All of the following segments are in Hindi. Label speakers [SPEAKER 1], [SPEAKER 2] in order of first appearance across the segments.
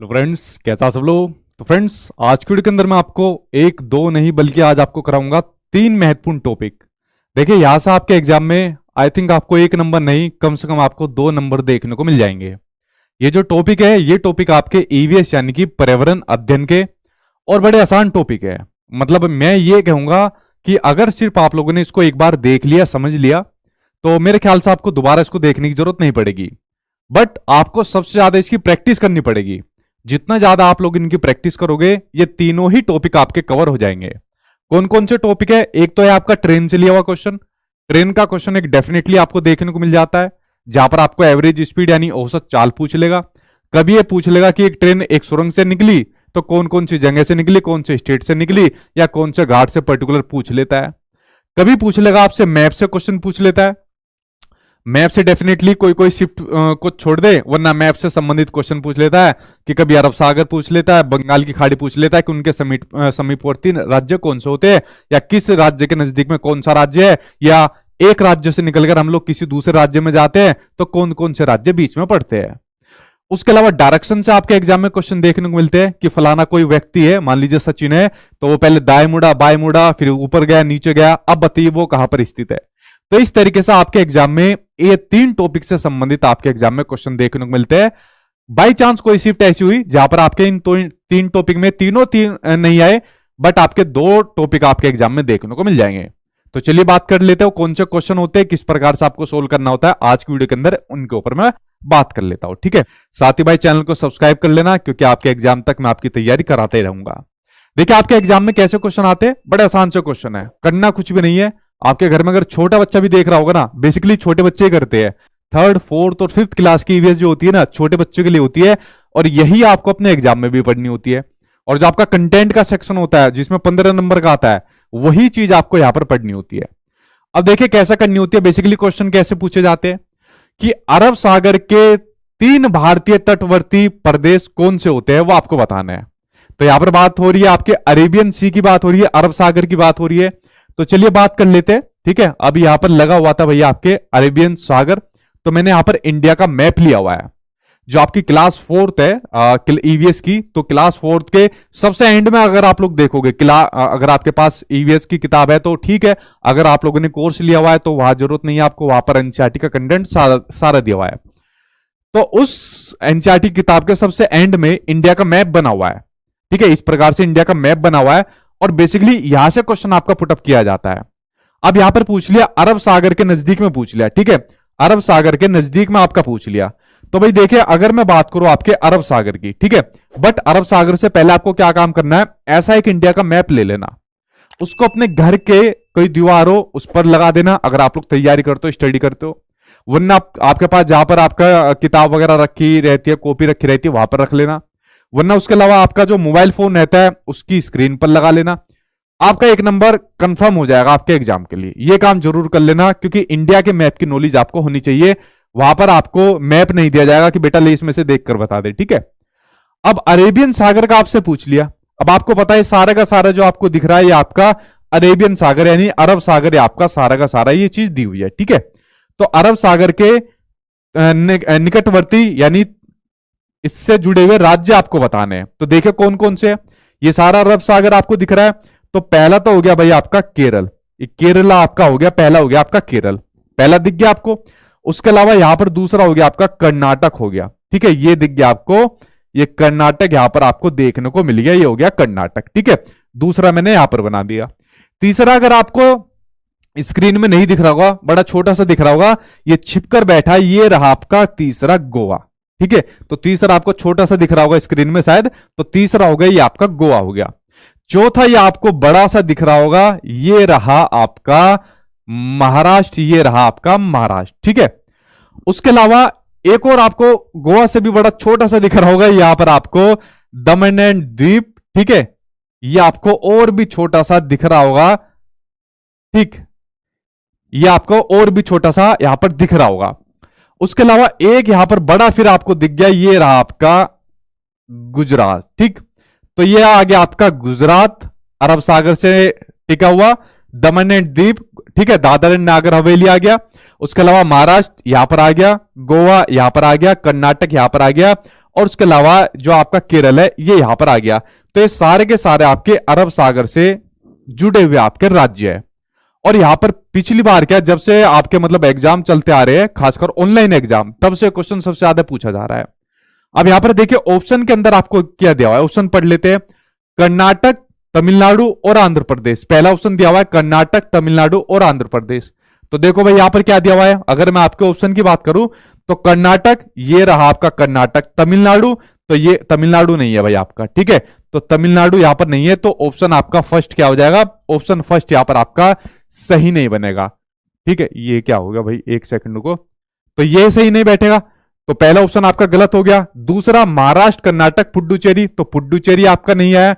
[SPEAKER 1] हेलो फ्रेंड्स, कैसा सब लोग। तो फ्रेंड्स, आज की वीडियो के अंदर मैं आपको एक दो नहीं बल्कि आज आपको कराऊंगा तीन महत्वपूर्ण टॉपिक। देखिए, यहां से आपके एग्जाम में आई थिंक आपको एक नंबर नहीं, कम से कम आपको 2 नंबर देखने को मिल जाएंगे। ये जो टॉपिक है, ये टॉपिक आपके ईवीएस यानी कि पर्यावरण अध्ययन के और बड़े आसान टॉपिक है। मतलब मैं ये कहूंगा कि अगर सिर्फ आप लोगों ने इसको एक बार देख लिया, समझ लिया, तो मेरे ख्याल से आपको दोबारा इसको देखने की जरूरत नहीं पड़ेगी। बट आपको सबसे ज्यादा इसकी प्रैक्टिस करनी पड़ेगी। जितना ज्यादा आप लोग इनकी प्रैक्टिस करोगे, ये तीनों ही टॉपिक आपके कवर हो जाएंगे। कौन कौन से टॉपिक है? एक तो है आपका ट्रेन से लिया हुआ क्वेश्चन। ट्रेन का क्वेश्चन एक डेफिनेटली आपको देखने को मिल जाता है, जहां पर आपको एवरेज स्पीड यानी औसत चाल पूछ लेगा। कभी ये पूछ लेगा कि एक ट्रेन एक सुरंग से निकली तो कौन कौन सी जगह से निकली, कौन से स्टेट से निकली, या कौन से घाट से पर्टिकुलर पूछ लेता है। कभी पूछ लेगा आपसे मैप से क्वेश्चन पूछ लेता है। मैप से डेफिनेटली कोई कोई शिफ्ट को छोड़ दे, वरना मैप से संबंधित क्वेश्चन पूछ लेता है कि कभी अरब सागर पूछ लेता है, बंगाल की खाड़ी पूछ लेता है कि उनके समीपवर्ती राज्य कौन से होते हैं, या किस राज्य के नजदीक में कौन सा राज्य है, या एक राज्य से निकलकर हम लोग किसी दूसरे राज्य में जाते हैं तो कौन कौन से राज्य बीच में पड़ते हैं। उसके अलावा डायरेक्शन से आपके एग्जाम में क्वेश्चन देखने को मिलते हैं कि फलाना कोई व्यक्ति है, मान लीजिए सचिन है, तो वो पहले दाएं मुड़ा, बाएं मुड़ा, फिर ऊपर गया, नीचे गया, अब बताइए वो कहां पर स्थित है। तो इस तरीके से आपके एग्जाम में ये तीन टॉपिक से संबंधित आपके एग्जाम में क्वेश्चन देखने को मिलते हैं। बाई चांस कोई शिफ्ट ऐसी हुई जहां पर आपके इन तीन टॉपिक में तीनों तीन नहीं आए, बट आपके दो टॉपिक आपके एग्जाम में देखने को मिल जाएंगे। तो चलिए बात कर लेते हो कौन से क्वेश्चन होते हैं, किस प्रकार से आपको सोल्व करना होता है। आज की वीडियो के अंदर उनके ऊपर मैं बात कर लेता हूं, ठीक है। साथ ही भाई चैनल को सब्सक्राइब कर लेना, क्योंकि आपके एग्जाम तक मैं आपकी तैयारी कराते ही रहूंगा। देखिए, आपके एग्जाम में कैसे क्वेश्चन आते हैं, बड़े आसान से क्वेश्चन है, करना कुछ भी नहीं है। आपके घर में अगर छोटा बच्चा भी देख रहा होगा ना, बेसिकली छोटे बच्चे ही करते हैं। 3rd, 4th और 5th क्लास की ईवीएस जो होती है ना, छोटे बच्चों के लिए होती है, और यही आपको अपने एग्जाम में भी पढ़नी होती है। और जो आपका कंटेंट का सेक्शन होता है, जिसमें 15 नंबर का आता है, वही चीज आपको यहां पर पढ़नी होती है। अब देखिए कैसा करनी होती है। बेसिकली क्वेश्चन कैसे पूछे जाते हैं कि अरब सागर के 3 भारतीय तटवर्ती प्रदेश कौन से होते हैं, वो आपको बताना है। तो यहां पर बात हो रही है आपके अरेबियन सी की बात हो रही है, अरब सागर की बात हो रही है। तो चलिए बात कर लेते हैं, ठीक है। अब यहां पर लगा हुआ था भैया आपके अरेबियन सागर, तो मैंने यहां पर इंडिया का मैप लिया हुआ है। जो आपकी क्लास 4th है ईवीएस की, तो क्लास 4th के सबसे एंड में अगर आप लोग देखोगे, अगर आपके पास ईवीएस की किताब है तो ठीक है, अगर आप लोगों ने कोर्स लिया हुआ है तो वहां जरूरत नहीं है आपको, वहां पर एनसीईआरटी का कंटेंट सारा दिया हुआ है। तो उस एनसीईआरटी किताब के सबसे एंड में इंडिया का मैप बना हुआ है, ठीक है। इस प्रकार से इंडिया का मैप बना हुआ है, और बेसिकली यहां से क्वेश्चन आपका पुटअप किया जाता है। अब यहां पर पूछ लिया अरब सागर के नजदीक में पूछ लिया, ठीक है, अरब सागर के नजदीक में आपका पूछ लिया। तो भाई देखिए, अगर मैं बात करूं आपके अरब सागर की, ठीक है, बट अरब सागर से पहले आपको क्या काम करना है, ऐसा एक इंडिया का मैप ले लेना, उसको अपने घर के कोई दीवार हो उस पर लगा देना, अगर आप लोग तैयारी करते हो, स्टडी करते हो। वरना आपके पास जहां पर आपका किताब वगैरह रखी रहती है, कॉपी रखी रहती है, वहां पर रख लेना। वरना उसके अलावा आपका जो मोबाइल फोन रहता है उसकी स्क्रीन पर लगा लेना। आपका 1 नंबर कंफर्म हो जाएगा आपके एग्जाम के लिए। यह काम जरूर कर लेना, क्योंकि इंडिया के मैप की नॉलेज आपको होनी चाहिए। वहां पर आपको मैप नहीं दिया जाएगा कि बेटा ले इसमें से देखकर बता दे, ठीक है। अब अरेबियन सागर का आपसे पूछ लिया। अब आपको पता है सारा का सारा जो आपको दिख रहा है, ये आपका अरेबियन सागर यानी अरब सागर, आपका सारा का सारा ये चीज दी हुई है, ठीक है। तो अरब सागर के निकटवर्ती यानी इससे जुड़े हुए राज्य आपको बताने हैं। तो देखिए कौन कौन से है। ये सारा अरब सागर आपको दिख रहा है। तो पहला तो हो गया भाई आपका केरल, केरला आपका हो गया, पहला हो गया आपका केरल, पहला दिख गया आपको। उसके अलावा यहां पर दूसरा हो गया आपका कर्नाटक हो गया, ठीक है, ये दिख गया आपको, ये कर्नाटक यहां पर आपको देखने को मिल गया, ये हो गया कर्नाटक, ठीक है। दूसरा मैंने यहां पर बना दिया। तीसरा अगर आपको स्क्रीन में नहीं दिख रहा होगा, बड़ा छोटा सा दिख रहा होगा, ये छिपकर बैठा है, ये रहा आपका तीसरा गोवा, ठीक है। तो तीसरा आपको छोटा सा दिख रहा होगा स्क्रीन में शायद, तो तीसरा हो गया ये आपका गोवा हो गया। चौथा ये आपको बड़ा सा दिख रहा होगा, ये रहा आपका महाराष्ट्र, ये रहा आपका महाराष्ट्र, ठीक है। उसके अलावा एक और आपको गोवा से भी बड़ा छोटा सा दिख रहा होगा, यहां पर आपको दमन एंड द्वीप, ठीक है, ये आपको और भी छोटा सा दिख रहा होगा, ठीक, ये आपको और भी छोटा सा यहां पर दिख रहा होगा। उसके अलावा एक यहां पर बड़ा फिर आपको दिख गया, ये रहा आपका गुजरात, ठीक। तो ये आ गया आपका गुजरात, अरब सागर से टिका हुआ, दमन एंड द्वीप, ठीक है, दादर एंड नागर हवेली आ गया। उसके अलावा महाराष्ट्र यहां पर आ गया, गोवा यहां पर आ गया, कर्नाटक यहां पर आ गया, और उसके अलावा जो आपका केरल है ये यहां पर आ गया। तो ये सारे के सारे आपके अरब सागर से जुड़े हुए आपके राज्य है। और यहां पर पिछली बार क्या, जब से आपके मतलब एग्जाम चलते आ रहे हैं, खासकर ऑनलाइन एग्जाम, तब से क्वेश्चन सबसे ज्यादा पूछा जा रहा है। अब यहां पर देखिए ऑप्शन के अंदर आपको क्या दिया हुआ है, ऑप्शन पढ़ लेते हैं। कर्नाटक, तमिलनाडु और आंध्र प्रदेश। पहला ऑप्शन दिया हुआ है कर्नाटक, तमिलनाडु और आंध्र प्रदेश। तो देखो भाई यहां पर क्या दिया हुआ है, अगर मैं आपके ऑप्शन की बात करूं तो कर्नाटक, ये रहा आपका कर्नाटक। तमिलनाडु, तो ये तमिलनाडु नहीं है भाई आपका, ठीक है। तो तमिलनाडु यहां पर नहीं है, तो ऑप्शन आपका फर्स्ट क्या हो जाएगा, ऑप्शन फर्स्ट यहां पर आपका सही नहीं बनेगा, ठीक है। ये क्या होगा भाई, एक सेकंड को, तो ये सही नहीं बैठेगा, तो पहला ऑप्शन आपका गलत हो गया। दूसरा महाराष्ट्र, कर्नाटक, पुडुचेरी, तो पुडुचेरी आपका नहीं आया।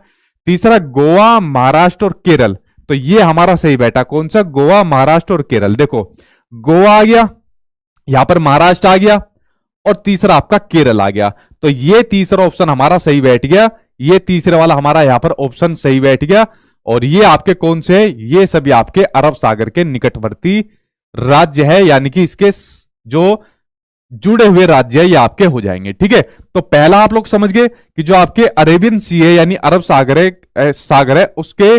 [SPEAKER 1] तीसरा गोवा, महाराष्ट्र और केरल, तो ये हमारा सही बैठा। कौन सा, गोवा, महाराष्ट्र और केरल। देखो गोवा आ गया, यहां पर महाराष्ट्र आ गया और तीसरा आपका केरल आ गया। तो ये तीसरा ऑप्शन हमारा सही बैठ गया, ये तीसरे वाला हमारा यहां पर ऑप्शन सही बैठ गया। और ये आपके कौन से, ये सभी आपके अरब सागर के निकटवर्ती राज्य है, यानी कि इसके जो जुड़े हुए राज्य है ये आपके हो जाएंगे, ठीक है। तो पहला आप लोग समझ गए कि जो आपके अरेबियन सी है यानी अरब सागर है उसके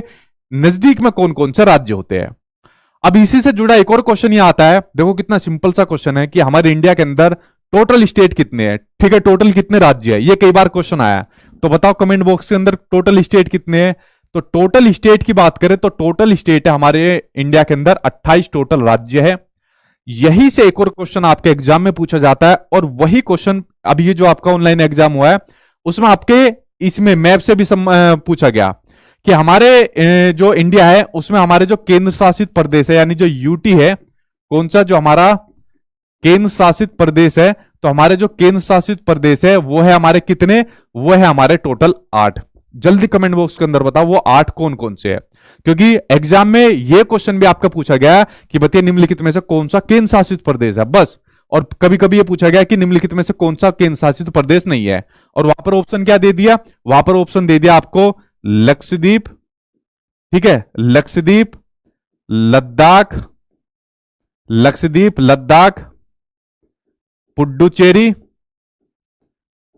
[SPEAKER 1] नजदीक में कौन कौन से राज्य होते हैं। अब इसी से जुड़ा एक और क्वेश्चन ये आता है, देखो कितना सिंपल सा क्वेश्चन है कि हमारे इंडिया के अंदर टोटल स्टेट कितने हैं, ठीक है, टोटल कितने राज्य है, ये कई बार क्वेश्चन आया। तो बताओ कमेंट बॉक्स के अंदर टोटल स्टेट कितने हैं। तो टोटल स्टेट की बात करें तो टोटल स्टेट है हमारे इंडिया के अंदर 28 टोटल राज्य है। यही से एक और क्वेश्चन आपके एग्जाम में पूछा जाता है, और वही क्वेश्चन अब ये जो आपका ऑनलाइन एग्जाम हुआ है उसमें आपके इसमें मैप से भी पूछा गया कि हमारे जो इंडिया है उसमें हमारे जो केंद्र शासित प्रदेश है यानी जो यूटी है, कौन सा, जो हमारा केंद्र शासित प्रदेश है, तो हमारे जो केंद्र शासित प्रदेश है वो है हमारे कितने, वो है हमारे टोटल 8। जल्दी कमेंट बॉक्स के अंदर बताओ वो 8 कौन कौन से है, क्योंकि एग्जाम में ये क्वेश्चन भी आपका पूछा गया कि बताइए निम्नलिखित में से कौन सा केंद्र शासित प्रदेश है, बस। और कभी कभी ये पूछा गया कि निम्नलिखित में से कौन सा केंद्र शासित प्रदेश नहीं है, और वहां पर ऑप्शन क्या दे दिया, वहां पर ऑप्शन दे दिया आपको लक्षद्वीप, ठीक है, लक्षद्वीप, लद्दाख, लक्षद्वीप, लद्दाख, पुडुचेरी,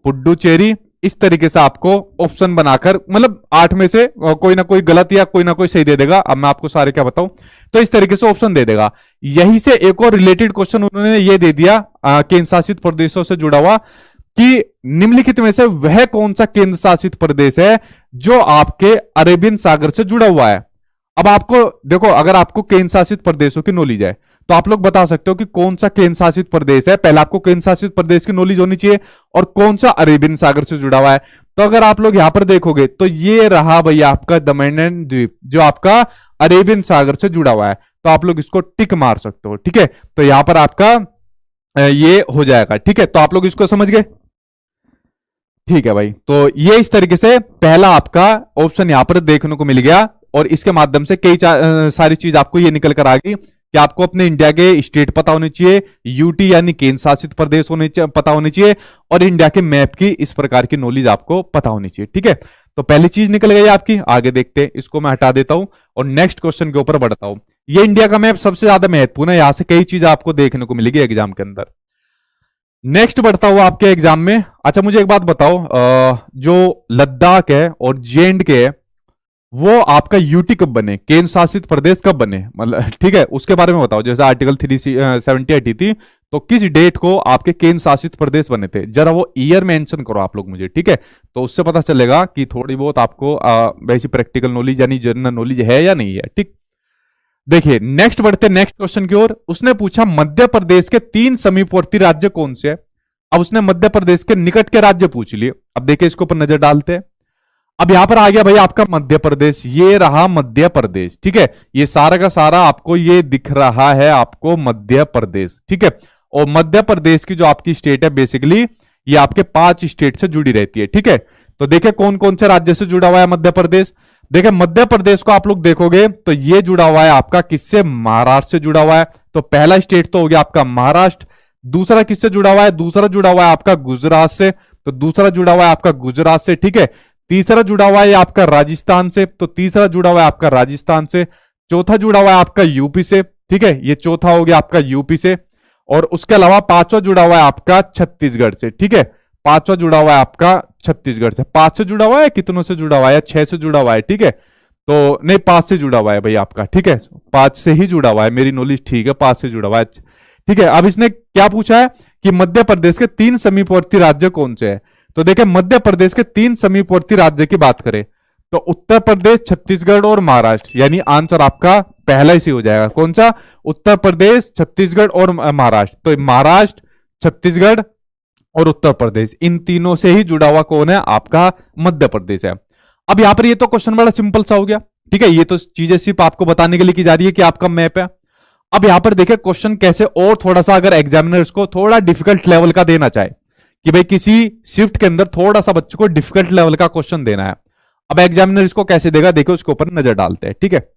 [SPEAKER 1] पुडुचेरी, इस तरीके से आपको ऑप्शन बनाकर, मतलब 8 में से कोई ना कोई गलत या कोई ना कोई सही दे देगा। अब मैं आपको सारे क्या बताऊं, तो इस तरीके से ऑप्शन दे देगा। यही से एक और रिलेटेड क्वेश्चन उन्होंने ये दे दिया केंद्र शासित प्रदेशों से जुड़ा हुआ कि निम्नलिखित में से वह कौन सा केंद्र शासित प्रदेश है जो आपके अरेबियन सागर से जुड़ा हुआ है। अब आपको देखो, अगर आपको केंद्र शासित प्रदेशों की नॉलेज है तो आप लोग बता सकते हो कि कौन सा केंद्र शासित प्रदेश है, पहले आपको केंद्र शासित प्रदेश की नॉलेज होनी चाहिए, और कौन सा अरेबियन सागर से जुड़ा हुआ है। तो अगर आप लोग यहां पर देखोगे तो ये रहा भैया आपका दमन एंड द्वीप, जो आपका अरेबियन सागर से जुड़ा हुआ है, तो आप लोग इसको टिक मार सकते हो, ठीक है। तो यहां पर आपका ये हो जाएगा, ठीक है। तो आप लोग इसको समझ गए, ठीक है भाई। तो ये इस तरीके से पहला आपका ऑप्शन यहां पर देखने को मिल गया, और इसके माध्यम से कई सारी चीज आपको ये निकल कर आ गई कि आपको अपने इंडिया के स्टेट पता होने चाहिए, यूटी यानी केंद्र शासित प्रदेश पता होने चाहिए, और इंडिया के मैप की इस प्रकार की नॉलेज आपको पता होनी चाहिए, ठीक है। तो पहली चीज निकल गई आपकी, आगे देखते हैं, इसको मैं हटा देता हूं और नेक्स्ट क्वेश्चन के ऊपर बढ़ता हूं। ये इंडिया का मैप सबसे ज्यादा महत्वपूर्ण है, यहां से कई चीज आपको देखने को मिलेगी एग्जाम के अंदर। नेक्स्ट बढ़ता हुआ आपके एग्जाम में, अच्छा मुझे एक बात बताओ, जो लद्दाख है और जे&के है वो आपका यूटी कब बने, केंद्र शासित प्रदेश कब बने, मतलब ठीक है, उसके बारे में बताओ। जैसे आर्टिकल 370 हटी थी, तो किस डेट को आपके केंद्र शासित प्रदेश बने थे, जरा वो ईयर मेंशन करो आप लोग मुझे, ठीक है। तो उससे पता चलेगा कि थोड़ी बहुत आपको वैसी प्रैक्टिकल नॉलेज यानी जनरल नॉलेज है या नहीं है, ठीक। देखिए नेक्स्ट बढ़ते नेक्स्ट क्वेश्चन की ओर। उसने पूछा मध्य प्रदेश के 3 समीपवर्ती राज्य कौन से है। अब उसने मध्य प्रदेश के निकट के राज्य पूछ लिए। अब देखिए इसके ऊपर नजर डालते हैं। अब यहां पर आ गया भाई आपका मध्य प्रदेश, ये रहा मध्य प्रदेश, ठीक है। ये सारा का सारा आपको ये दिख रहा है आपको मध्य प्रदेश, ठीक है। और मध्य प्रदेश की जो आपकी स्टेट है बेसिकली ये आपके 5 स्टेट से जुड़ी रहती है, ठीक है। तो देखिए कौन कौन से राज्य से जुड़ा हुआ है मध्य प्रदेश। देखिए मध्य प्रदेश को आप लोग देखोगे तो ये जुड़ा हुआ है आपका किससे, महाराष्ट्र से जुड़ा हुआ है। तो पहला स्टेट तो हो गया आपका महाराष्ट्र। दूसरा किससे जुड़ा हुआ है, दूसरा जुड़ा हुआ है आपका गुजरात से, तो दूसरा जुड़ा हुआ है आपका गुजरात से, ठीक है। तीसरा जुड़ा हुआ है आपका राजस्थान से, तो तीसरा जुड़ा हुआ है आपका राजस्थान से। चौथा जुड़ा हुआ है आपका यूपी से, ठीक है, ये चौथा हो गया आपका यूपी से। और उसके अलावा 5वां जुड़ा हुआ है आपका छत्तीसगढ़ से, ठीक है। पांचवा जुड़ा हुआ है आपका छत्तीसगढ़ से। 5 से जुड़ा हुआ है, कितनों से जुड़ा हुआ है? 6 से जुड़ा हुआ है, ठीक है। तो नहीं, 5 से जुड़ा हुआ है भाई आपका, ठीक है, 5 से ही जुड़ा हुआ है, मेरी नॉलेज ठीक है, 5 से जुड़ा हुआ है, ठीक है। अब इसने क्या पूछा है कि मध्य प्रदेश के 3 समीपवर्ती राज्य कौन से हैं? तो देखिए मध्य प्रदेश के 3 समीपवर्ती राज्य की बात करें तो उत्तर प्रदेश, छत्तीसगढ़ और महाराष्ट्र, यानी आंसर आपका पहला ही हो जाएगा। कौन सा? उत्तर प्रदेश, छत्तीसगढ़ और महाराष्ट्र। तो महाराष्ट्र, छत्तीसगढ़ और उत्तर प्रदेश, इन तीनों से ही जुड़ा हुआ कौन है? आपका मध्य प्रदेश है। अब यहां पर ये तो क्वेश्चन बड़ा सिंपल सा हो गया, ठीक है। ये तो चीजें सिर्फ आपको बताने के लिए की जा रही है कि आपका मैप है। अब यहां पर देखिए क्वेश्चन कैसे और थोड़ा सा, अगर एग्जामिनर्स को थोड़ा डिफिकल्ट लेवल का देना चाहे कि भाई किसी शिफ्ट के अंदर थोड़ा सा बच्चों को डिफिकल्ट लेवल का क्वेश्चन देना है, अब एग्जामिनर इसको कैसे देगा, देखो उसके ऊपर नजर डालते हैं, ठीक है।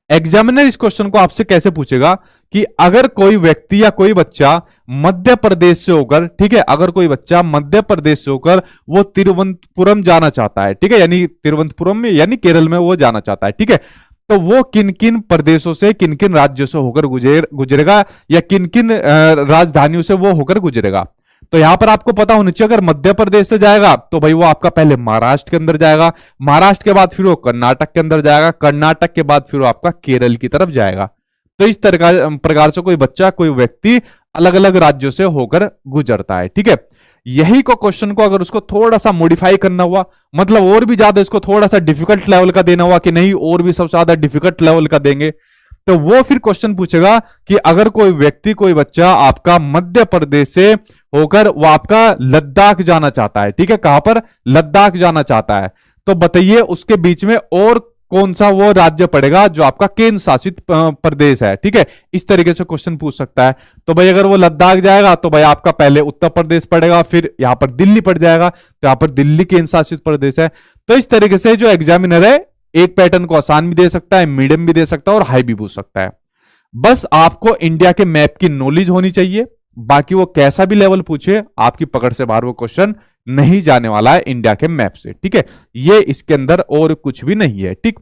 [SPEAKER 1] एग्जामिनर इस क्वेश्चन को आपसे कैसे पूछेगा कि अगर कोई व्यक्ति या कोई बच्चा मध्य प्रदेश से होकर, ठीक है, अगर कोई बच्चा मध्य प्रदेश से होकर वो तिरुवनंतपुरम जाना चाहता है, ठीक है, यानी तिरुवनंतपुरम में यानी केरल में वो जाना चाहता है, ठीक है, तो वो किन किन प्रदेशों से, किन किन राज्यों से होकर गुजरेगा या किन किन राजधानियों से वो होकर गुजरेगा। तो यहां पर आपको पता होना चाहिए, अगर मध्य प्रदेश से जाएगा तो भाई वो आपका पहले महाराष्ट्र के अंदर जाएगा, महाराष्ट्र के बाद फिर वो कर्नाटक के अंदर जाएगा, कर्नाटक के बाद फिर वो आपका केरल की तरफ जाएगा। तो इस तरह प्रकार से कोई बच्चा, कोई व्यक्ति अलग अलग राज्यों से होकर गुजरता है, ठीक है। यही को क्वेश्चन को अगर उसको थोड़ा सा मॉडिफाई करना हुआ, मतलब और भी ज्यादा इसको थोड़ा सा डिफिकल्ट लेवल का देना हुआ कि नहीं और भी सबसे ज्यादा डिफिकल्ट लेवल का देंगे, तो वो फिर क्वेश्चन पूछेगा कि अगर कोई व्यक्ति, कोई बच्चा आपका मध्य प्रदेश से होकर वो आपका लद्दाख जाना चाहता है, ठीक है, कहां पर? लद्दाख जाना चाहता है, तो बताइए उसके बीच में और कौन सा वो राज्य पड़ेगा जो आपका केंद्र शासित प्रदेश है, ठीक है। इस तरीके से क्वेश्चन पूछ सकता है। तो भाई अगर वो लद्दाख जाएगा तो भाई आपका पहले उत्तर प्रदेश पड़ेगा, फिर यहां पर दिल्ली पड़ जाएगा, तो यहां पर दिल्ली केंद्र शासित प्रदेश है। तो इस तरीके से जो एग्जामिनर है एक पैटर्न को आसान भी दे सकता है, मीडियम भी दे सकता है और हाई भी पूछ सकता है। बस आपको इंडिया के मैप की नॉलेज होनी चाहिए, बाकी वो कैसा भी लेवल पूछे आपकी पकड़ से बाहर वो क्वेश्चन नहीं जाने वाला है इंडिया के मैप से, ठीक है। ये इसके अंदर और कुछ भी नहीं है, ठीक।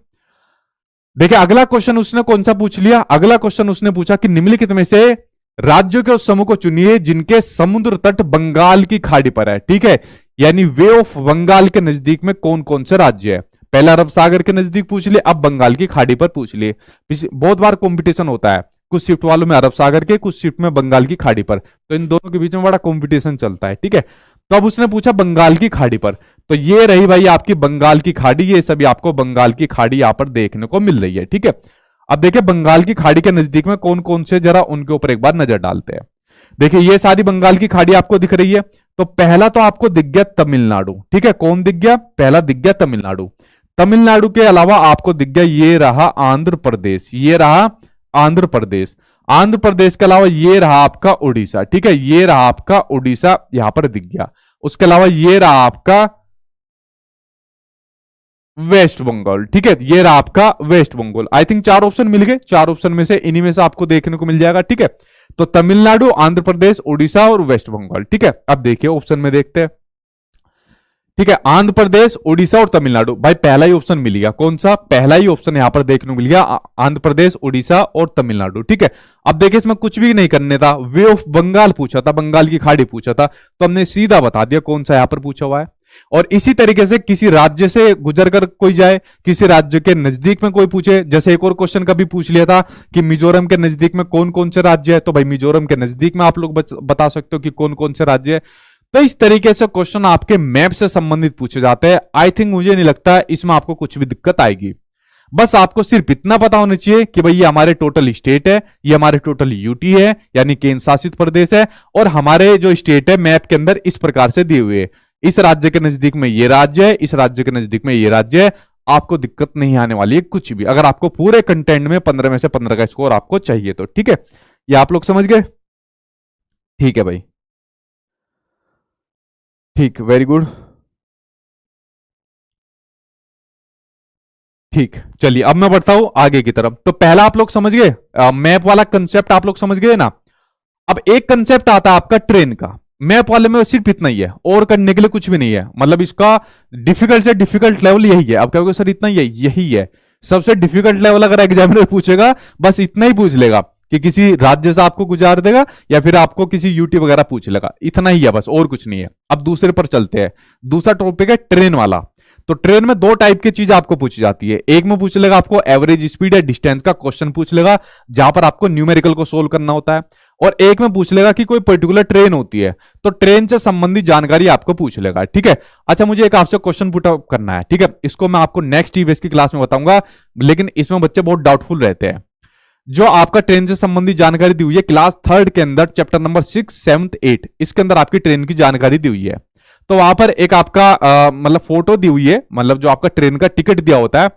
[SPEAKER 1] देखिए अगला क्वेश्चन उसने कौन सा पूछ लिया? अगला क्वेश्चन उसने पूछा कि निम्नलिखित में से राज्यों के उस समूह को चुनिए जिनके समुद्र तट बंगाल की खाड़ी पर है, ठीक है, यानी वे ऑफ बंगाल के नजदीक में कौन कौन से राज्य है। पहले अरब सागर के नजदीक पूछ लिए, अब बंगाल की खाड़ी पर पूछ लिए। बहुत बार कंपटीशन होता है, कुछ शिफ्ट वालों में अरब सागर के, कुछ शिफ्ट में बंगाल की खाड़ी पर, तो इन दोनों के बीच में बड़ा कंपटीशन चलता है, ठीक है। तो अब उसने पूछा बंगाल की खाड़ी पर, तो ये रही भाई आपकी बंगाल की खाड़ी, ये सभी आपको बंगाल की खाड़ी यहां पर देखने को मिल रही है, ठीक है। अब देखिए बंगाल की खाड़ी के नजदीक में कौन कौन से, जरा उनके ऊपर एक बार नजर डालते हैं। देखिए ये सारी बंगाल की खाड़ी आपको दिख रही है, तो पहला तो आपको दिख गया तमिलनाडु, ठीक है, कौन दिख गया? पहला दिख गया तमिलनाडु। तमिलनाडु के अलावा आपको दिख गया ये रहा आंध्र प्रदेश, ये रहा आंध्र प्रदेश। आंध्र प्रदेश के अलावा ये रहा आपका उड़ीसा, ठीक है, ये रहा आपका उड़ीसा यहां पर दिख गया। उसके अलावा ये रहा आपका वेस्ट बंगाल, ठीक है, ये रहा आपका West Bengal. I think 4 option मिल गए, 4 ऑप्शन में से इन्हीं में से आपको देखने को मिल जाएगा, ठीक है। तो तमिलनाडु, आंध्र प्रदेश, उड़ीसा और वेस्ट बंगाल, ठीक है। अब देखिए ऑप्शन में देखते हैं, ठीक है, आंध्र प्रदेश, उड़ीसा और तमिलनाडु। भाई पहला ही ऑप्शन मिल गया, कौन सा? पहला ही ऑप्शन यहां पर देखने को मिल गया, आंध्र प्रदेश, उड़ीसा और तमिलनाडु, ठीक है। अब देखिए इसमें कुछ भी नहीं करने था, वे ऑफ बंगाल पूछा था, बंगाल की खाड़ी पूछा था, तो हमने सीधा बता दिया कौन सा यहां पर पूछा हुआ है। और इसी तरीके से किसी राज्य से गुजर कर कोई जाए, किसी राज्य के नजदीक में कोई पूछे, जैसे एक और क्वेश्चन का भी पूछ लिया था कि मिजोरम के नजदीक में कौन कौन से राज्य है, तो भाई मिजोरम के नजदीक में आप लोग बता सकते हो कि कौन कौन से राज्य है। तो इस तरीके से क्वेश्चन आपके मैप से संबंधित पूछे जाते हैं। आई थिंक, मुझे नहीं लगता इसमें आपको कुछ भी दिक्कत आएगी। बस आपको सिर्फ इतना पता होना चाहिए कि भाई ये हमारे टोटल स्टेट है, ये हमारे टोटल यूटी है यानी केंद्र शासित प्रदेश है, और हमारे जो स्टेट है मैप के अंदर इस प्रकार से दिए हुए है, इस राज्य के नजदीक में ये राज्य है, इस राज्य के नजदीक में ये राज्य है। आपको दिक्कत नहीं आने वाली है कुछ भी, अगर आपको पूरे कंटेंट में 15 में से 15 का स्कोर आपको चाहिए तो, ठीक है। ये आप लोग समझ गए? ठीक है भाई, ठीक, वेरी गुड, ठीक। चलिए अब मैं बढ़ता हूं आगे की तरफ। तो पहला आप लोग समझ गए, मैप वाला कंसेप्ट आप लोग समझ गए ना। अब एक कंसेप्ट आता है आपका ट्रेन का, मैप वाले में सिर्फ इतना ही है, और करने के लिए कुछ भी नहीं है, मतलब इसका डिफिकल्ट से डिफिकल्ट लेवल यही है। अब कहोगे सर इतना ही है, यही है सबसे डिफिकल्ट लेवल। अगर एग्जामिनर पूछेगा बस इतना ही पूछ लेगा कि किसी राज्य से आपको गुजार देगा या फिर आपको किसी यूटी वगैरह पूछ लेगा, इतना ही है बस, और कुछ नहीं है। अब दूसरे पर चलते हैं। दूसरा टॉपिक है ट्रेन वाला। तो ट्रेन में दो टाइप की चीज आपको पूछी जाती है। एक में पूछ लेगा आपको एवरेज स्पीड या डिस्टेंस का क्वेश्चन पूछ लेगा, जहां पर आपको न्यूमेरिकल को सोल्व करना होता है। और एक में पूछ लेगा कि कोई पर्टिकुलर ट्रेन होती है, तो ट्रेन से संबंधित जानकारी आपको पूछ लेगा, ठीक है। अच्छा, मुझे एक आपसे क्वेश्चन पुट अप करना है, ठीक है। इसको मैं आपको नेक्स्ट ईवीएस की क्लास में बताऊंगा, लेकिन इसमें बच्चे बहुत डाउटफुल रहते हैं। जो आपका ट्रेन से संबंधित जानकारी दी हुई है क्लास 3rd के अंदर, चैप्टर नंबर 6, 7, 8, इसके अंदर आपकी ट्रेन की जानकारी दी हुई है। तो वहां पर एक आपका मतलब फोटो दी हुई है, मतलब जो आपका ट्रेन का टिकट दिया होता है,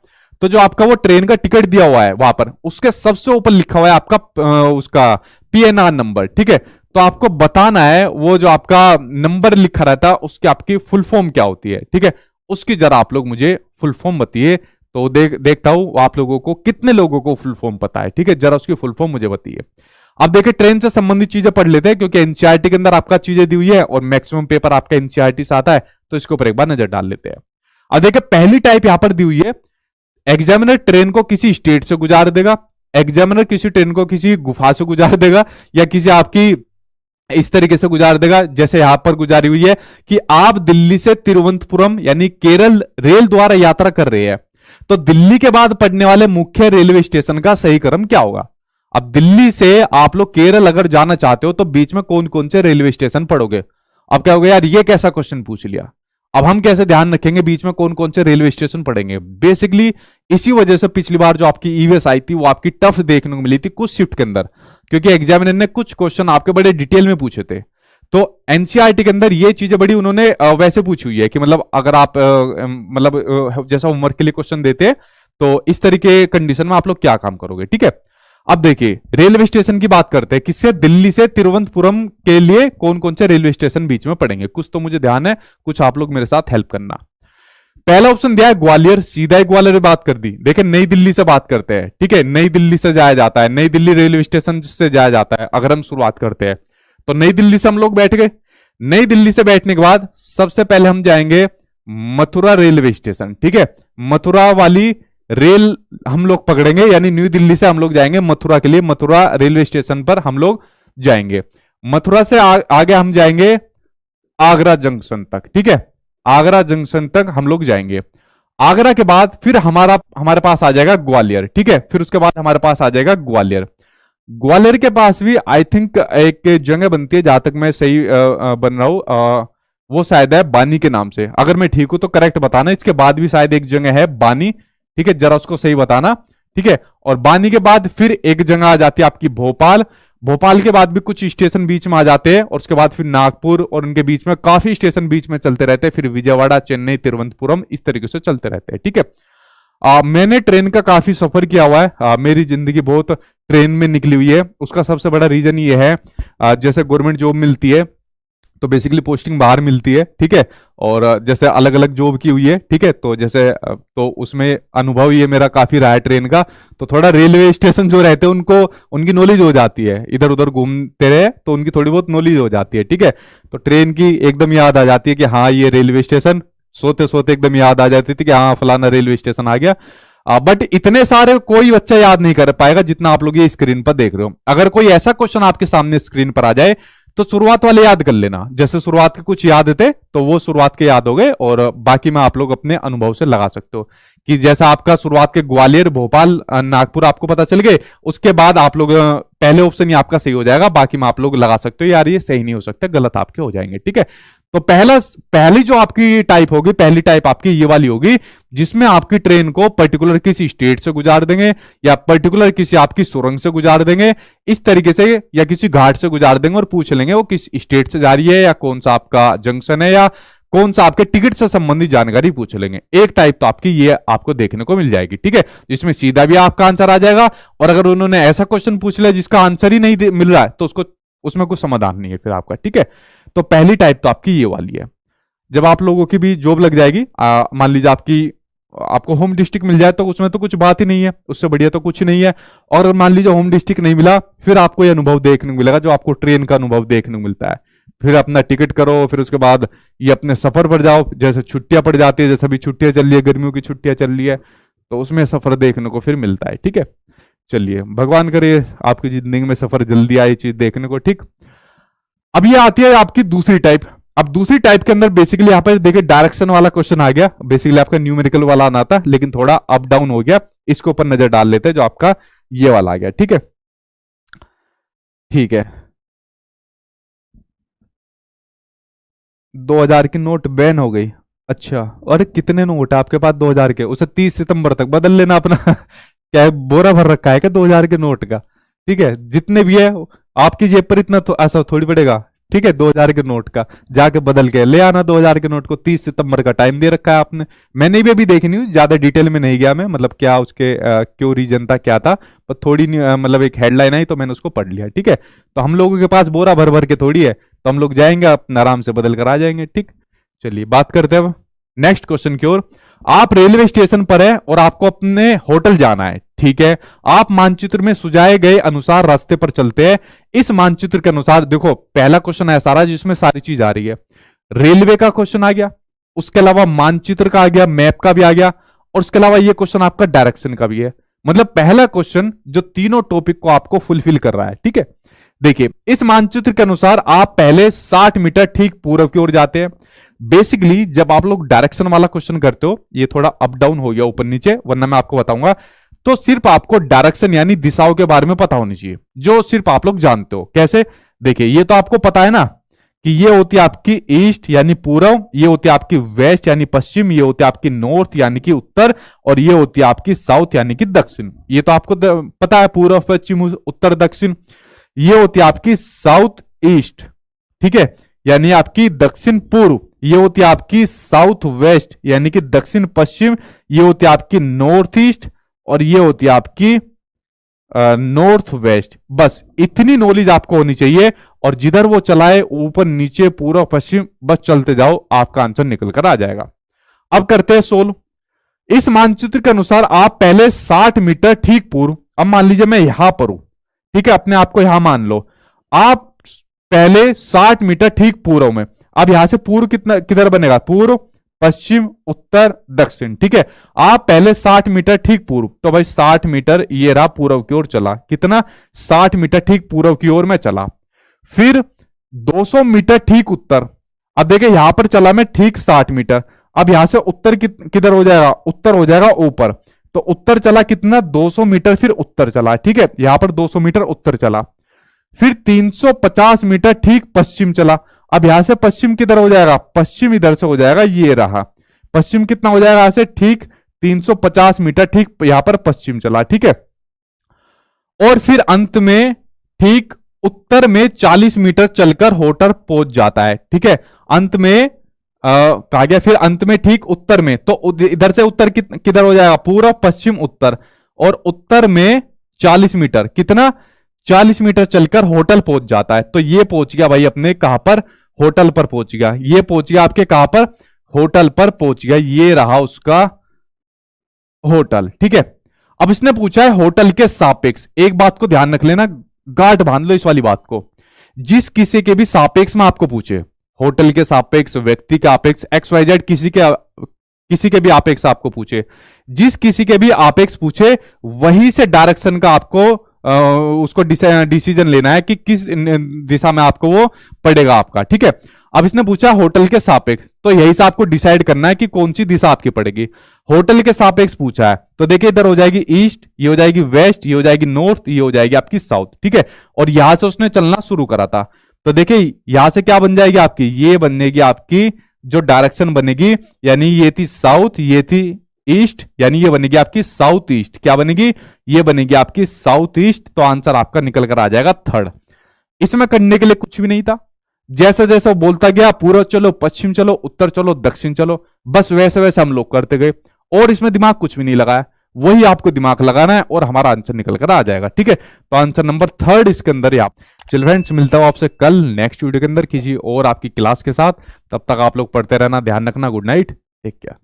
[SPEAKER 1] तो जो आपका वो ट्रेन का टिकट दिया हुआ है वहां पर उसके सबसे ऊपर लिखा हुआ है आपका उसका पीएनआर नंबर, ठीक है। तो आपको बताना है वो जो आपका नंबर लिखा रहता है उसकी आपकी फुल फॉर्म क्या होती है, ठीक है। उसकी जरा आप लोग मुझे फुल फॉर्म बताइए, तो देखता हूं आप लोगों को कितने लोगों को फुल फॉर्म पता है, ठीक है। जरा उसकी फुल फॉर्म मुझे बताइए। अब देखिए, ट्रेन से संबंधित चीजें पढ़ लेते हैं, क्योंकि एनसीईआरटी के अंदर आपका चीजें दी हुई है और मैक्सिमम पेपर आपका एनसीईआरटी से आता है, तो इसके ऊपर एक बार नजर डाल लेते हैं। अब देखिए, पहली टाइप यहां पर दी हुई है, एग्जामिनर ट्रेन को किसी स्टेट से गुजार देगा, एग्जामिनर किसी ट्रेन को किसी गुफा से गुजार देगा, या किसी आपकी इस तरीके से गुजार देगा जैसे यहां पर गुजारी हुई है कि आप दिल्ली से तिरुवनंतपुरम यानी केरल रेल द्वारा यात्रा कर रहे हैं, तो दिल्ली के बाद पड़ने वाले मुख्य रेलवे स्टेशन का सही क्रम क्या होगा। अब दिल्ली से आप लोग केरल अगर जाना चाहते हो तो बीच में कौन कौन से रेलवे स्टेशन पड़ोगे। अब क्या हो गया यार, ये कैसा क्वेश्चन पूछ लिया। अब हम कैसे ध्यान रखेंगे बीच में कौन कौन से रेलवे स्टेशन पड़ेंगे। बेसिकली इसी वजह से पिछली बार जो आपकी ईवीएस आई थी वो आपकी टफ देखने को मिली थी कुछ शिफ्ट के अंदर, क्योंकि एग्जामिनर ने कुछ क्वेश्चन आपके बड़े डिटेल में पूछे थे। तो एनसीईआरटी के अंदर ये चीजें बड़ी उन्होंने वैसे पूछी हुई है कि मतलब अगर आप मतलब जैसा होमवर्क के लिए क्वेश्चन देते हैं तो इस तरीके कंडीशन में आप लोग क्या काम करोगे, ठीक है। अब देखिए, रेलवे स्टेशन की बात करते हैं, किससे, दिल्ली से तिरुवनंतपुरम के लिए कौन कौन से रेलवे स्टेशन बीच में पड़ेंगे। कुछ तो मुझे ध्यान है, कुछ आप लोग मेरे साथ हेल्प करना। पहला ऑप्शन दिया है ग्वालियर, सीधा ही ग्वालियर बात कर दी। देखिए, नई दिल्ली से बात करते हैं, ठीक है, नई दिल्ली से जाया जाता है, नई दिल्ली रेलवे स्टेशन से जाया जाता है। अगर हम शुरुआत करते हैं तो नई दिल्ली से हम लोग बैठ गए। नई दिल्ली से बैठने के बाद सबसे पहले हम जाएंगे मथुरा रेलवे स्टेशन, ठीक है। मथुरा वाली रेल हम लोग पकड़ेंगे, यानी न्यू दिल्ली से हम लोग जाएंगे मथुरा के लिए, मथुरा रेलवे स्टेशन पर हम लोग जाएंगे। मथुरा से आगे हम जाएंगे आगरा जंक्शन तक, ठीक है, आगरा जंक्शन तक हम लोग जाएंगे। आगरा के बाद फिर हमारे पास आ जाएगा ग्वालियर, ठीक है। फिर उसके बाद हमारे पास आ जाएगा ग्वालियर। ग्वालियर के पास भी आई थिंक एक जगह बनती है, जहां तक मैं सही बन रहा हूं, वो शायद है बानी के नाम से। अगर मैं ठीक हूं तो करेक्ट बताना। इसके बाद भी शायद एक जगह है बानी, ठीक है, जरा उसको सही बताना, ठीक है। और बानी के बाद फिर एक जगह आ जाती है आपकी भोपाल। भोपाल के बाद भी कुछ स्टेशन बीच में आ जाते हैं, और उसके बाद फिर नागपुर, और उनके बीच में काफी स्टेशन बीच में चलते रहते हैं। फिर विजयवाड़ा, चेन्नई, तिरुवनंतपुरम, इस तरीके से चलते रहते हैं, ठीक है। मैंने ट्रेन का काफी सफर किया हुआ है, मेरी जिंदगी बहुत ट्रेन में निकली हुई है। उसका सबसे बड़ा रीजन ये है, जैसे गवर्नमेंट जॉब मिलती है तो बेसिकली पोस्टिंग बाहर मिलती है, ठीक है। और जैसे अलग अलग जॉब की हुई है, ठीक है, तो जैसे तो उसमें अनुभव ये मेरा काफी रहा है ट्रेन का। तो थोड़ा रेलवे स्टेशन जो रहते हैं उनको उनकी नॉलेज हो जाती है, इधर उधर घूमते रहे तो उनकी थोड़ी बहुत नॉलेज हो जाती है, ठीक है। तो ट्रेन की एकदम याद आ जाती है कि हाँ ये रेलवे स्टेशन, सोते सोते एकदम याद आ जाती थी कि हाँ फलाना रेलवे स्टेशन आ गया। बट इतने सारे कोई बच्चा याद नहीं कर पाएगा जितना आप लोग ये स्क्रीन पर देख रहे हो। अगर कोई ऐसा क्वेश्चन आपके सामने स्क्रीन पर आ जाए तो शुरुआत वाले याद कर लेना, जैसे शुरुआत के कुछ याद थे तो वो शुरुआत के याद हो गए, और बाकी में आप लोग अपने अनुभव से लगा सकते हो कि जैसा आपका शुरुआत के ग्वालियर, भोपाल, नागपुर आपको पता चल गए, उसके बाद आप लोग पहले ऑप्शन ही आपका सही हो जाएगा, बाकी में आप लोग लगा सकते हो यार ये सही नहीं हो सकता, गलत आपके हो जाएंगे, ठीक है। तो पहली जो आपकी टाइप होगी, पहली टाइप आपकी ये वाली होगी जिसमें आपकी ट्रेन को पर्टिकुलर किसी स्टेट से गुजार देंगे, या पर्टिकुलर किसी आपकी सुरंग से गुजार देंगे इस तरीके से, या किसी घाट से गुजार देंगे और पूछ लेंगे वो किस स्टेट से जा रही है, या कौन सा आपका जंक्शन है, या कौन सा आपके टिकट से संबंधित जानकारी पूछ लेंगे। एक टाइप तो आपकी ये आपको देखने को मिल जाएगी, ठीक है, जिसमें सीधा भी आपका आंसर आ जाएगा, और अगर उन्होंने ऐसा क्वेश्चन पूछ लिया जिसका आंसर ही नहीं मिल रहा है तो उसमें कुछ समाधान नहीं है फिर आपका, ठीक है। तो पहली टाइप तो आपकी ये वाली है। जब आप लोगों की भी जॉब लग जाएगी, मान लीजिए आपको होम डिस्ट्रिक्ट मिल जाए तो उसमें तो कुछ बात ही नहीं है, उससे बढ़िया तो कुछ नहीं है। और मान लीजिए होम डिस्ट्रिक्ट नहीं मिला, फिर आपको ये अनुभव देखने को मिलेगा जो आपको ट्रेन का अनुभव देखने को मिलता है। फिर अपना टिकट करो, फिर उसके बाद ये अपने सफर पर जाओ, जैसे छुट्टियां पड़ जाती है, जैसे अभी छुट्टियां चल रही है, गर्मियों की छुट्टियां चल रही है, तो उसमें सफर देखने को फिर मिलता है, ठीक है। चलिए भगवान करे आपकी जिंदगी में सफर जल्दी आए चीज देखने को, ठीक। अब ये आती है आपकी दूसरी टाइप। अब दूसरी टाइप के अंदर बेसिकली यहाँ पर देखिए डायरेक्शन वाला क्वेश्चन आ गया, बेसिकली आपका न्यूमेरिकल वाला आना था लेकिन थोड़ा अप डाउन हो गया, इसके ऊपर नजर डाल लेते हैं जो आपका ये वाला आ गया, ठीक है। ठीक है, 2000 की नोट बैन हो गई। अच्छा, और कितने नोट है आपके पास 2000 के? उसे 30 सितंबर तक बदल लेना अपना क्या है, बोरा भर रखा है क्या 2000 के नोट का? ठीक है, जितने भी है आपकी जेब पर इतना तो ऐसा थोड़ी पड़ेगा, ठीक है। 2000 के नोट का जाके बदल के ले आना, 2000 के नोट को 30 सितंबर का टाइम दे रखा है आपने। मैंने भी अभी देखी नहीं, ज्यादा डिटेल में नहीं गया मैं, मतलब क्या उसके क्यों रीजन था क्या था, पर थोड़ी मतलब एक हेडलाइन आई तो मैंने उसको पढ़ लिया, ठीक है। तो हम लोगों के पास बोरा भर भर के थोड़ी है, तो हम लोग जाएंगे अपना आराम से बदल कर आ जाएंगे, ठीक। चलिए बात करते हैं अब नेक्स्ट क्वेश्चन की ओर। आप रेलवे स्टेशन पर है और आपको अपने होटल जाना है, ठीक है। आप मानचित्र में सुझाए गए अनुसार रास्ते पर चलते हैं। इस मानचित्र के अनुसार, देखो पहला क्वेश्चन है सारा जिसमें सारी चीज आ रही है, रेलवे का क्वेश्चन आ गया, उसके अलावा मानचित्र का आ गया, मैप का भी आ गया, और उसके अलावा ये क्वेश्चन आपका डायरेक्शन का भी है। मतलब पहला क्वेश्चन जो तीनों टॉपिक को आपको फुलफिल कर रहा है, ठीक है। देखिए इस मानचित्र के अनुसार आप पहले 60 मीटर ठीक पूर्व की ओर जाते हैं। बेसिकली जब आप लोग डायरेक्शन वाला क्वेश्चन करते हो, ये थोड़ा अप डाउन हो गया ऊपर नीचे, वरना मैं आपको बताऊंगा, तो सिर्फ आपको डायरेक्शन यानी दिशाओं के बारे में पता होनी चाहिए, जो सिर्फ आप लोग जानते हो। कैसे? देखिए ये तो आपको पता है ना कि ये होती है आपकी ईस्ट यानी पूर्व, ये होती है आपकी वेस्ट यानी पश्चिम, ये होती है आपकी नॉर्थ यानी कि उत्तर, और ये होती है आपकी साउथ यानी कि दक्षिण। ये तो आपको पता है, पूर्व पश्चिम उत्तर दक्षिण। ये होती है आपकी साउथ ईस्ट, ठीक है, यानी आपकी दक्षिण पूर्व। ये होती है आपकी साउथ वेस्ट यानी कि दक्षिण पश्चिम। ये होती है आपकी नॉर्थ ईस्ट, और ये होती है आपकी नॉर्थ वेस्ट। बस इतनी नॉलेज आपको होनी चाहिए, और जिधर वो चलाए ऊपर नीचे पूर्व पश्चिम, बस चलते जाओ, आपका आंसर निकल कर आ जाएगा। अब करते हैं सोल्व। इस मानचित्र के अनुसार आप पहले 60 मीटर ठीक पूर्व, अब मान लीजिए मैं यहां पर हूं, ठीक है, अपने आप को यहां मान लो, आप पहले 60 मीटर ठीक पूर्व में। अब यहां से पूर्व कितना किधर बनेगा? पूर्व पश्चिम उत्तर दक्षिण, ठीक है। आप पहले 60 मीटर ठीक पूर्व, तो भाई 60 मीटर ये रहा पूर्व की ओर चला, कितना? 60 मीटर ठीक पूर्व की ओर में चला। फिर 200 मीटर ठीक उत्तर, अब देखिए यहां पर चला मैं ठीक 60 मीटर, अब यहां से उत्तर किधर हो जाएगा? उत्तर हो जाएगा ऊपर, तो उत्तर चला कितना? 200 मीटर फिर उत्तर चला, ठीक है, यहां पर 200 मीटर उत्तर चला। फिर 350 मीटर ठीक पश्चिम चला, अब यहां से पश्चिम किधर हो जाएगा? पश्चिम इधर से हो जाएगा, ये रहा पश्चिम, कितना हो जाएगा यहां से? ठीक 350 मीटर ठीक यहां पर पश्चिम चला, ठीक है। और फिर अंत में ठीक उत्तर में 40 मीटर चलकर होटल पहुंच जाता है, ठीक है। अंत में कहा गया, फिर अंत में ठीक उत्तर में, तो इधर से उत्तर किधर हो जाएगा? पूरा पश्चिम उत्तर, और उत्तर में 40 मीटर, कितना? 40 मीटर चलकर होटल पहुंच जाता है। तो ये पहुंच गया भाई अपने कहां पर? होटल पर पहुंच गया। ये पहुंच गया आपके कहां पर? होटल पर पहुंच गया, ये रहा उसका होटल, ठीक है। अब इसने पूछा है होटल के सापेक्ष, एक बात को ध्यान रख लेना, गांठ बांध लो इस वाली बात को, जिस किसी के भी सापेक्ष में आपको पूछे, होटल के सापेक्ष, व्यक्ति के सापेक्ष, XYZ किसी के भी आपेक्ष आपको पूछे, जिस किसी के भी आपेक्ष पूछे, वहीं से डायरेक्शन का आपको उसको डिसीजन लेना है कि किस दिशा में आपको वो पड़ेगा आपका, ठीक है। अब इसने पूछा होटल के सापेक्ष, तो यही से आपको डिसाइड करना है कि कौन सी दिशा आपकी पड़ेगी। होटल के सापेक्ष पूछा है, तो देखिए इधर हो जाएगी ईस्ट, ये हो जाएगी वेस्ट, ये हो जाएगी नॉर्थ, ये हो जाएगी आपकी साउथ, ठीक है। और यहां से उसने चलना शुरू करा था, तो देखिए यहां से क्या बन जाएगी आपकी? ये बनेगी आपकी जो डायरेक्शन बनेगी, यानी ये थी साउथ, ये थी ईस्ट, यानी ये बनेगी आपकी साउथ ईस्ट। क्या बनेगी? ये बनेगी आपकी साउथ ईस्ट। तो आंसर आपका निकल कर आ जाएगा थर्ड। इसमें करने के लिए कुछ भी नहीं था, जैसे जैसे वो बोलता गया पूर्व चलो, पश्चिम चलो, उत्तर चलो, दक्षिण चलो, बस वैसे वैसे हम लोग करते गए, और इसमें दिमाग कुछ भी नहीं लगाया। वही आपको दिमाग लगाना है और हमारा आंसर निकल कर आ जाएगा, ठीक है। तो आंसर नंबर थर्ड इसके अंदर ही आप। चलो फ्रेंड्स, मिलता हूं आपसे कल नेक्स्ट वीडियो के अंदर किसी और आपकी क्लास के साथ। तब तक आप लोग पढ़ते रहना, ध्यान रखना। Good night, take care.